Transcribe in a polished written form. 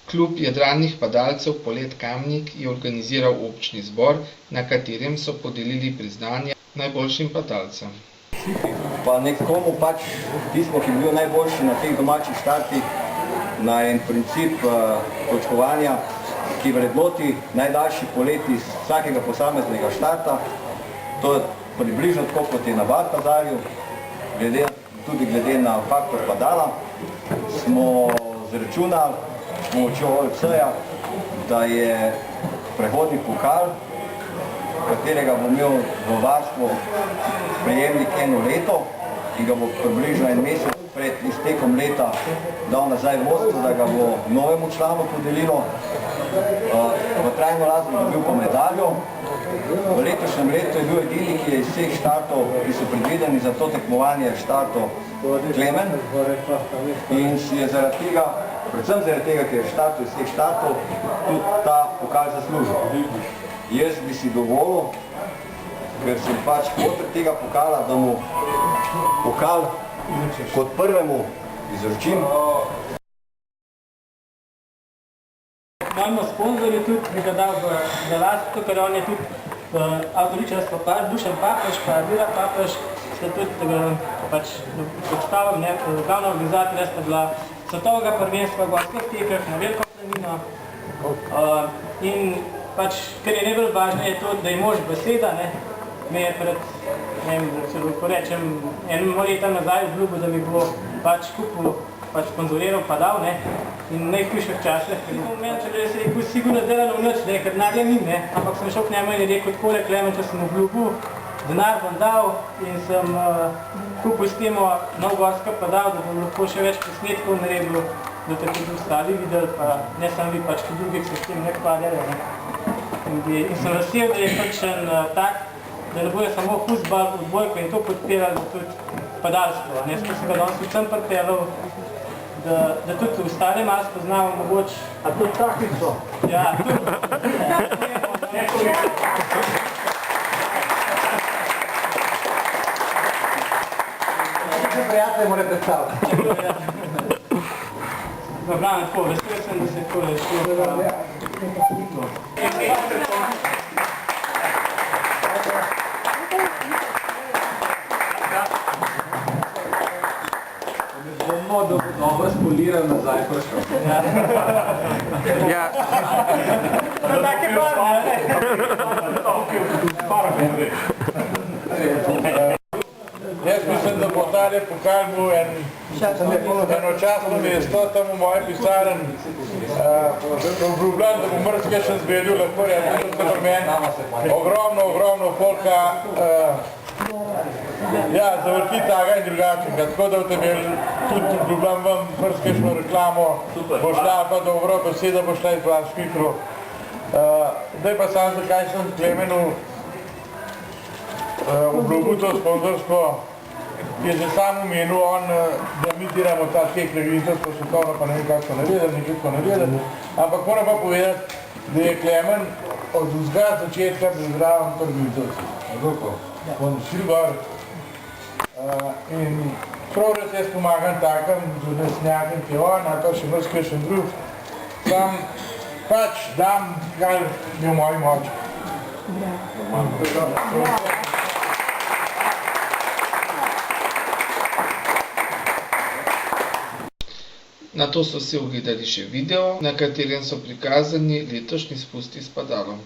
Klub jadralnih padalcev Polet Kamnik je organiziral občni zbor, na katerem so podelili priznanja najboljšim padalcem. Pa nekomu pač tisto, ki je bil najboljši na teh domačih štartih, na en princip točkovanja, ki vrednoti najdaljši polet iz vsakega posameznega štarta. To je približno tako, kot je na Baltazarju, tudi glede na faktor padala, smo zračunali s pomočjo OLC-ja, da je prehodni pokal, katerega bo imel v varstvu prejemnik eno leto in ga bo približno en mesec pred iztekom leta dal nazaj vodstvo, da ga bo novemu članu podelilo. V trajno last bo dobil pa medaljo. V letošnjem letu je bil edini, ki je iz vseh štartov, ki so predvideni za to tekmovanje, štartov Klemen in si je zaradi tega, predvsem zaradi tega, ker je štartov iz vseh štartov, tudi ta pokal zaslužil. Jaz bi si dovolil, ker sem pač potred tega pokala, da mu pokal kot prvemu izročim. Imamo sponzorje tudi, bi ga dal v last, ker on je tudi avtoričarsko pač, Dušan Papež, pa Vira Papež, sta tudi predstavil, glavna organizatorja sta bila svetovnega prvenstva v gorskih tekah na Veliko planino. In pač, kar je najbolj važno, je to, da je mož beseda, me je pred, ko rečem, enim letom nazaj obljubil, da mi bo pač kupil, pač sponzoriral pa dal, in najhujših časih. Meni, če bi se rekel, sigurno delalo v noč, ker denarja ni, ampak sem šel k njemu in je rekel, takole, Klemen, če sem obljubil, denar bom dal in sem kupil s temo novogorska pa dal, da bom lahko še več posnetkov naredil, da te tudi ostali videli, pa ne samo vi, pač tudi drugi, ki se s tem ne ukvarjajo. In sem vesel, da je pač tak, da ne bojo samo fuzbal, odbojko in to podpirali tudi padalstvo. Sem se ga danes vsem pripeljal, da tudi ostale malo spoznamo mogoče. A tudi takvico? Ja, tudi. Vse prijatelje more predstaviti. Dobro, tako, vesel sem, da se tako rešil. Dobro spoliral nazaj prišel. Ja. Tak je Jaz mislim, da bo tale pokal bil enočasno mesto tam v moji pisarni. Obljubljam, da bo mrzke še zbedil, lahko reči, da je meni ogromno folka zavrti taga in drugačnega, tako da boste imeli tudi, obljubljam vam, prskešno reklamo, bo šla pa dobro, beseda bo šla iz vaš špikru. Zdaj pa sam, zakaj sem Klemenu obljubil to sponzorstvo, je že sam omenil on, da mi diramo ta tek registrsko svetovno, pa ne vem, kako so naredili, nekaj so naredili, ampak moram pa povedati, da je Klemen od vzgled začetka zdraven prvi vzorci. On Silvar in prav, da jaz pomagam takem zanesnjakem, ki je on, ali pa še mrzke še drug, sam pač dam, kaj je v moji moči. Nato so si ogledali še video, na katerem so prikazani letošnji spusti s padalom.